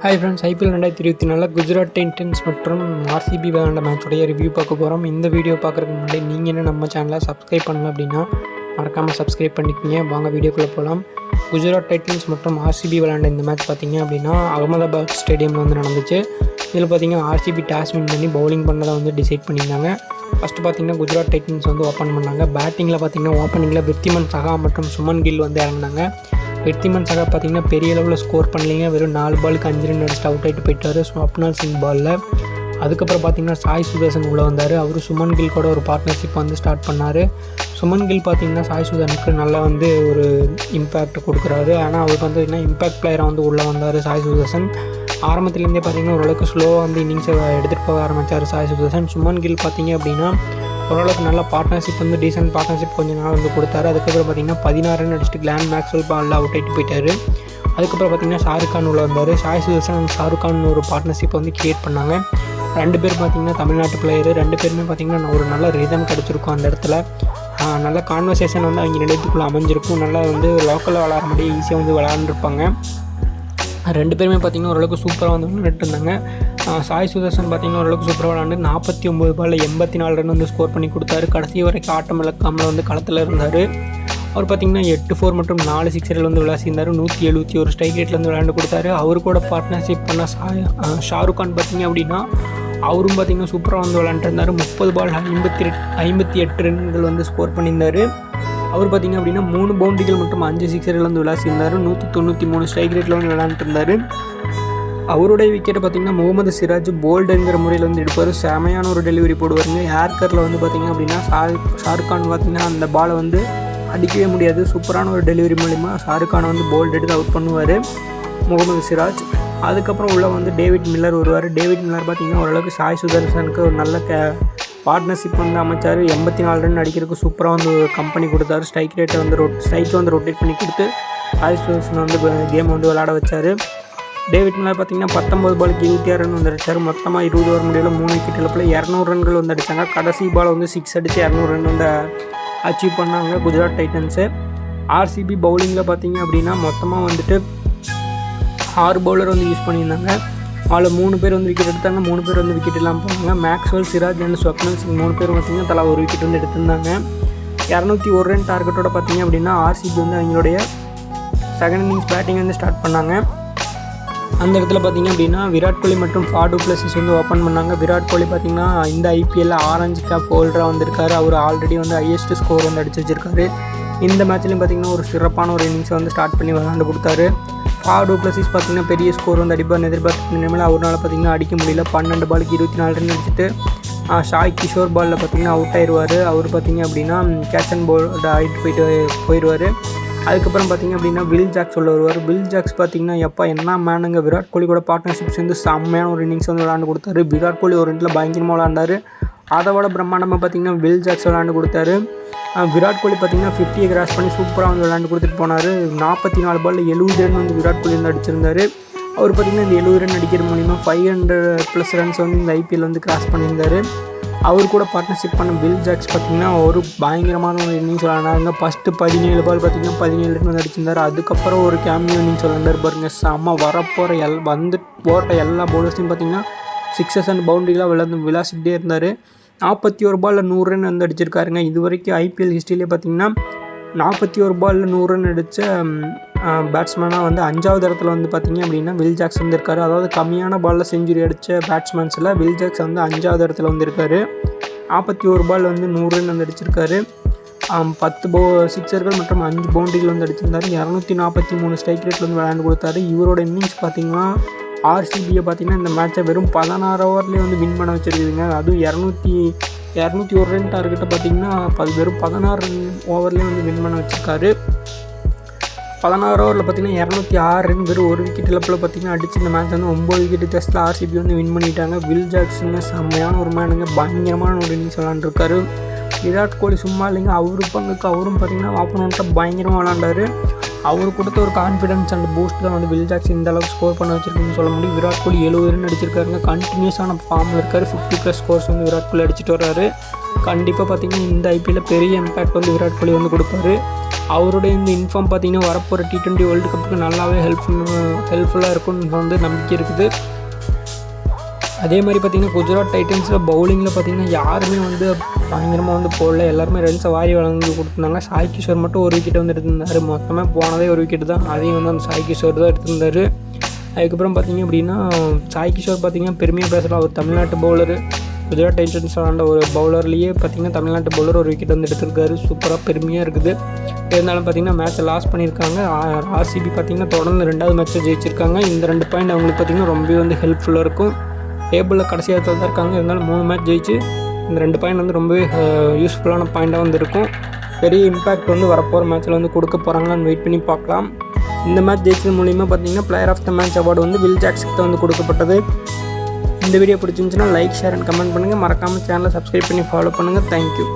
Hi friends, IPL 2024 Gujarat Titans மற்றும் RCB விளையாண்ட மேட்சோடைய review பார்க்க போகிறோம். இந்த வீடியோ பார்க்குறதுக்கு முன்னாடி நீங்கள் என்ன நம்ம சேனலை சப்ஸ்கிரைப் பண்ணல அப்படின்னா மறக்காமல் சப்ஸ்கிரைப் பண்ணிக்கோங்க. வாங்க வீடியோக்குள்ளே போகலாம். குஜராத் டைட்டன்ஸ் மற்றும் ஆர்சிபி விளையாண்ட இந்த மேட்ச் பார்த்திங்க அப்படின்னா அகமதாபாத் ஸ்டேடியமில் வந்து நடந்துச்சு. இதில் பார்த்திங்கன்னா ஆர்சிபி டாஸ் வின் பண்ணி பவுலிங் பண்ணதை வந்து டிசைட் பண்ணியிருந்தாங்க. ஃபஸ்ட்டு பார்த்திங்கன்னா குஜராத் டைட்டன்ஸ் வந்து ஓப்பன் பண்ணாங்க. பேட்டிங்கில் பார்த்திங்கன்னா ஓப்பனிங்கில் விருத்திமன் சகா மற்றும் சுமன் கில் வந்து இறங்கினாங்க. விருத்திமன் சகா பார்த்திங்கன்னா பெரிய அளவில் ஸ்கோர் பண்ணலைங்க. வெறும் 4 பாலுக்கு 5 ரன் அடிச்சுட்டு அவுட் ஆகிட்டு போயிட்டார் ஸ்வப்னால் சிங் பாலில். அதுக்கப்புறம் பார்த்திங்கன்னா சாய் சுதர்சன் உள்ளே வந்தார். அவர் சுமன் கில் கூட ஒரு பார்ட்னர்ஷிப் வந்து ஸ்டார்ட் பண்ணார். சுமன் கில் பார்த்திங்கன்னா சாய் சுதர்சனுக்கு நல்லா வந்து ஒரு இம்பேக்ட் கொடுக்குறாரு. ஆனால் அவர் வந்து இம்பேக்ட் பிளேயராக வந்து உள்ளே வந்தார் சாய் சுதர்சன். ஆரம்பத்துலேருந்தே பார்த்திங்கன்னா ஓரளவுக்கு ஸ்லோவாக வந்து இன்னிங்ஸை எடுத்துகிட்டு போக ஆரம்பித்தார் சாய் சுதர்சன். சுமன் கில் பார்த்திங்க அப்படின்னா ஓரளவுக்கு நல்ல பார்ட்னர்ஷிப் வந்து டீசென்ட் பார்ட்னர்ஷிப் கொஞ்சம் நாள் வந்து கொடுத்தாரு. அதுக்கப்புறம் பார்த்திங்கன்னா 16 ரன் அடிச்சுட்டு கிளான் மேக்ஸ்வெல் பாலில் அவுட் ஆகிட்டு போயிட்டார். அதுக்கப்புறம் பார்த்திங்கன்னா ஷாருக் கான் உள்ள வந்தார். சாய் சுதர்சன் அண்ட் ஷாருக் கான் ஒரு பார்ட்னர்ஷிப் வந்து கிரியேட் பண்ணாங்க. 2 பேர் பார்த்திங்கன்னா தமிழ்நாட்டு பிளேயர். 2 பேருமே பார்த்திங்கன்னா ஒரு நல்ல ரிதம் கிடச்சிருக்கும். அந்த இடத்துல நல்ல கான்வர்சேஷன் வந்து அவங்க 2 பேருக்குள்ளே அமைஞ்சிருக்கும். நல்லா வந்து லோக்கலில் விளாட்ற மாதிரி ஈஸியாக வந்து விளாண்டுருப்பாங்க. 2 பேருமே பார்த்திங்கன்னா ஓரளவுக்கு சூப்பராக வந்து விளையாட்டு இருந்தாங்க. சாய் சுதர்சன் பார்த்திங்கன்னா ஓரளவுக்கு சூப்பராக விளாண்டு 49 பாலில் 84 ரன் வந்து ஸ்கோர் பண்ணி கொடுத்தாரு. கடைசி வரைக்கும் ஆட்டம் இழக்காமல் வந்து களத்தில் இருந்தார். அவர் பார்த்திங்கன்னா 8 4 மற்றும் 4 சிக்ஸரில் வந்து விளையாசிருந்தார். 171 ஸ்ட்ரைக் ரேட்டில் வந்து விளையாண்டு கொடுத்தாரு. அவர் கூட பார்ட்னர்ஷிப் பண்ண ஷாருக் கான் பார்த்திங்க அப்படின்னா அவரும் பார்த்திங்கன்னா சூப்பராக வந்து விளையாண்டுருந்தார். 30 பால் 58 ரன்கள் வந்து ஸ்கோர் பண்ணியிருந்தார். அவர் பார்த்திங்க அப்படின்னா 3 பவுண்டரிகள் மற்றும் 5 சிக்ஸரில் வந்து விளையாசிருந்தார். 193 ஸ்ட்ரைக் ரேட்டில் வந்து விளையாண்டுருந்தார். அவருடைய விக்கெட்டை பார்த்திங்கன்னா முகமது சிராஜ் போல்டுங்கிற முறையில் வந்து எடுப்பார். செமையான ஒரு டெலிவரி போடுவாருங்க. ஏர்கரில் வந்து பார்த்திங்க அப்படின்னா ஷாருக் கான் பார்த்திங்கன்னா அந்த பாலை வந்து அடிக்கவே முடியாது. சூப்பரான ஒரு டெலிவரி மூலிமா ஷாருக் கானை வந்து போல்டு எடுத்து அவுட் பண்ணுவார் முகமது சிராஜ். அதுக்கப்புறம் உள்ளே வந்து டேவிட் மில்லர் வருவார். டேவிட் மில்லர் பார்த்திங்கன்னா ஓரளவுக்கு சாய் சுதர்சனுக்கு ஒரு நல்ல பார்ட்னர்ஷிப் வந்து அமைச்சார். 84 ரன் அடிக்கிறதுக்கு சூப்பராக வந்து கம்பெனி கொடுத்தாரு. ஸ்ட்ரைக் ரேட்டை வந்து ரொட்டேட் பண்ணி கொடுத்து சாய் சுதர்சன் வந்து கேம் வந்து விளையாட வச்சார். டேவிட் மில்லர் பார்த்திங்கன்னா 19 பாலுக்கு 26 ரன் வந்து அடித்தார். மொத்தமாக 20 ஓவர் முடியல 3 விக்கெட் இழப்பில் 200 ரன்கள் வந்து அடித்தாங்க. கடைசி பால் வந்து 6 அடித்து 200 ரன் வந்து அச்சீவ் பண்ணாங்க குஜராத் டைட்டன்ஸு. ஆர்சிபி பவுலிங்கில் பார்த்திங்க அப்படின்னா மொத்தமாக வந்துட்டு 6 பவுலர் வந்து யூஸ் பண்ணியிருந்தாங்க. அதில் 3 பேர் வந்து விக்கெட் எடுத்தாங்க. 3 பேர் வந்து விக்கெட் இல்லாமல் போனாங்க. மேக்ஸ்வெல், சிராஜ் அண்ட் ஸ்வப்னல் சிங் 3 பேர் பார்த்திங்கன்னா தலா ஒரு விக்கெட் வந்து எடுத்திருந்தாங்க. 201 ரன் டார்கெட்டோட பார்த்திங்க அப்படின்னா ஆர்சிபி வந்து அவங்களுடைய செகண்ட் இன்னிங்ஸ் பேட்டிங் வந்து ஸ்டார்ட் பண்ணாங்க. அந்த இடத்துல பார்த்திங்க அப்படின்னா விராட் கோலி மற்றும் ஃபா டு பிளஸிஸ் வந்து ஓப்பன் பண்ணாங்க. விராட் கோலி பார்த்திங்கன்னா இந்த ஐபிஎல்லில் ஆரஞ்சு கேப் ஹோல்டராக வந்திருக்காரு. அவர் ஆல்ரெடி வந்து ஹையஸ்ட் ஸ்கோர் வந்து அடிச்சு வச்சிருக்காரு. இந்த மேட்ச்லையும் பார்த்திங்கன்னா ஒரு சிறப்பான ஒரு இன்னிங்ஸை வந்து ஸ்டார்ட் பண்ணி விளையாண்டு கொடுத்தாரு. ஃபா டு பிளஸிஸ் பார்த்திங்கன்னா பெரிய ஸ்கோர் வந்து அடிப்பார்னு எதிர்பார்த்து நிலைமையில் அவரால் பார்த்திங்கன்னா அடிக்க முடியல. 12 பாலுக்கு 24 ரன் அடிச்சுட்டு ஷாய் கிஷோர் பாலில் பார்த்திங்கன்னா அவுட் ஆயிடுவார். அவர் பார்த்திங்க அப்படின்னா கேட்ச் அண்ட் போல்ட் ஆகிட்டு போயிடுவார். அதுக்கப்புறம் பார்த்திங்க அப்படின்னா வில் ஜாக்ஸ் உள்ள வருவார். வில் ஜாக்ஸ் பார்த்திங்கன்னா என்ன மேனுங்க, விராட் கோலி கூட பார்ட்னர்ஷிப்ஸ் வந்து செம்மையான ஒரு இன்னிங்ஸ் வந்து விளாண்டு கொடுத்தாரு. விராட் கோலி ஒரு இடத்துல பயங்கரமாக விளாண்டார். அதை விட பிரம்மாண்டமாக பார்த்திங்கன்னா வில் ஜாக்ஸ் விளாண்டு கொடுத்தாரு. விராட் கோலி பார்த்திங்கன்னா 50 கிராஸ் பண்ணி சூப்பராக வந்து விளாண்டு கொடுத்துட்டு போனார். 44 பாலில் 70 ரன் வந்து விராட் கோலி வந்து அடிச்சிருந்தார். அவர் பார்த்திங்கன்னா இந்த 70 ரன் அடிக்கிற மூலிமா 500+ ரன்ஸ் வந்து இந்த ஐபிஎல் வந்து கிராஸ் பண்ணியிருந்தார். அவர் கூட பார்ட்னர்ஷிப் பண்ண வில் ஜாக்ஸ் பார்த்திங்கன்னா ஒரு பயங்கரமான ஒரு இன்னிங்ஸ் விளாண்டாங்க. ஃபஸ்ட்டு 17 பால் பார்த்திங்கன்னா 17 ரன் வந்து அடிச்சிருந்தார். அதுக்கப்புறம் ஒரு கேமியோ இன்னிங்ஸ் விளாண்டார் பாருங்க. செம்ம வரப்போகிற வந்து போட்ட எல்லா பவுலர்ஸையும் பார்த்திங்கன்னா சிக்ஸஸ் அண்ட் பவுண்டரிலாம் விளாசிக்கிட்டே இருந்தார். 41 பாலில் 100 ரன் வந்து அடிச்சிருக்காருங்க. இது வரைக்கும் ஐபிஎல் ஹிஸ்ட்ரியிலே பார்த்திங்கன்னா 41 பாலில் 100 ரன் அடித்த பேட்ஸ்மேனாக வந்து 5வது இடத்துல வந்து பார்த்திங்க அப்படின்னா வில் ஜாக்ஸ் வந்து இருக்கார். அதாவது கம்மியான பாலில் செஞ்சுரி அடித்த பேட்ஸ்மேன்ஸில் வில் ஜாக்ஸ் வந்து 5வது இடத்துல வந்து இருக்கார். 41 பால் வந்து 100 ரன் வந்து அடிச்சிருக்காரு. 10 சிக்ஸர்கள் மற்றும் 5 பவுண்டரிகள் வந்து அடிச்சிருந்தார். 243 ஸ்ட்ரைக் ரேட்டில் வந்து விளையாண்டு கொடுத்தாரு. இவரோட இன்னிங்ஸ் பார்த்திங்கன்னா ஆர்சிபியை பார்த்திங்கன்னா இந்த மேட்சை வெறும் 16 ஓவர்லேயே வந்து வின் பண்ண வச்சுருக்குதுங்க. அதுவும் 201 ரன் டார்கெட்டை பார்த்திங்கன்னா வெறும் 16 ஓவர்லேயே வந்து வின் பண்ண வச்சுருக்காரு. 16 ஓவரில் பார்த்திங்கன்னா 206 ரன் வெறும் ஒரு விக்கெட் இழப்பில் பார்த்திங்கன்னா அடிச்சு இந்த மேட்ச் வந்து 9 விக்கெட் டெஸ்ட்டில் ஆர்சிபி வந்து வின் பண்ணிட்டாங்க. வில் ஜாக்ஸுங்க செம்மையான ஒரு மேனுங்க, பயங்கரமான ஒரு இன்னிங்ஸ் விளாண்டுருக்காரு. விராட் கோலி சும்மா இல்லைங்க, அவரும் பார்த்திங்கன்னா ஆப்போனண்ட்டை பயங்கரமாக விளாண்டாரு. அவர் கொடுத்த ஒரு கான்ஃபிடன்ஸ் அண்ட் பூஸ்ட் தான் வந்து வில் ஜாக்ஸ் இந்த அளவுக்கு ஸ்கோர் பண்ண வச்சிருக்குன்னு சொல்ல முடியும். விராட் கோலி 70 ரன் அடிச்சிருக்காருங்க. கண்டினியூஸான ஃபார்மில் இருக்கார். 50+ ஸ்கோர்ஸ் வந்து விராட் கோலி அடிச்சுட்டு வர்றாரு. கண்டிப்பாக பார்த்திங்கன்னா இந்த ஐபிஎல்லில் பெரிய இம்பேக்ட் வந்து விராட் கோலி வந்து கொடுப்பாரு. அவருடைய இந்த இன்ஃபார்ம் பார்த்திங்கன்னா வரப்போகிற T20 வேர்ல்டு கப்புக்கு நல்லாவே ஹெல்ப்ஃபுல்லாக இருக்கும்னு வந்து நம்பிக்கை இருக்குது. அதே மாதிரி பார்த்திங்கன்னா குஜராத் டைட்டன்ஸில் பவுலிங்கில் பார்த்திங்கன்னா யாருமே வந்து பயங்கரமாக வந்து போடல. எல்லாருமே ரன்ஸை வாரி வழங்கி கொடுத்துருந்தாங்க. சாய் கிஷோர் மட்டும் ஒரு விக்கெட் வந்து எடுத்திருந்தார். மொத்தமாக போனதே ஒரு விக்கெட் தான். அதையும் வந்து அந்த சாய் கிஷோர் தான் எடுத்திருந்தார். அதுக்கப்புறம் பார்த்திங்க அப்படின்னா சாய் கிஷோர் பார்த்திங்கன்னா பெருமையாக பேசலாம். அவர் தமிழ்நாட்டு பவுலரு. குஜராத் டைட்டன்ஸ் ஆண்ட ஒரு பவுலர்லேயே பார்த்திங்கன்னா தமிழ்நாட்டு பவுலர் ஒரு விக்கெட் வந்து எடுத்திருக்காரு. சூப்பராக பெருமையாக இருக்குது. இருந்தாலும் பார்த்திங்கன்னா மேட்ச்சை லாஸ் பண்ணியிருக்காங்க. RCB பார்த்திங்கன்னா தொடர்ந்து 2வது மேட்ச்சை ஜெயிச்சிருக்காங்க. இந்த 2 பாயிண்ட் அவங்களுக்கு பார்த்திங்கன்னா ரொம்பவே வந்து ஹெல்ப்ஃபுல்லாக இருக்கும். டேபிளில் கடைசியாக தான் இருக்காங்க. இருந்தாலும் 3 மேட்ச் ஜெயிச்சு இந்த 2 பாயிண்ட் வந்து ரொம்பவே யூஸ்ஃபுல்லான பாயிண்ட்டாக வந்து இருக்கும். பெரிய இம்பேக்ட் வந்து வரப்போகிற மேட்ச்சில் வந்து கொடுக்க போகிறாங்களான்னு வெயிட் பண்ணி பார்க்கலாம். இந்த மேட்ச் ஜெயிச்சது மூலிமா பார்த்திங்கன்னா player of the match award வந்து வில் ஜாக்ஸுக்கு தான் வந்து கொடுக்கப்பட்டது. இந்த வீடியோ பிடிச்சிருந்துச்சுன்னா லைக், ஷேர் அண்ட் கமெண்ட் பண்ணுங்கள். மறக்காமல் சேனலை சப்ஸ்கிரைப் பண்ணி ஃபாலோ பண்ணுங்கள். தேங்க்யூ.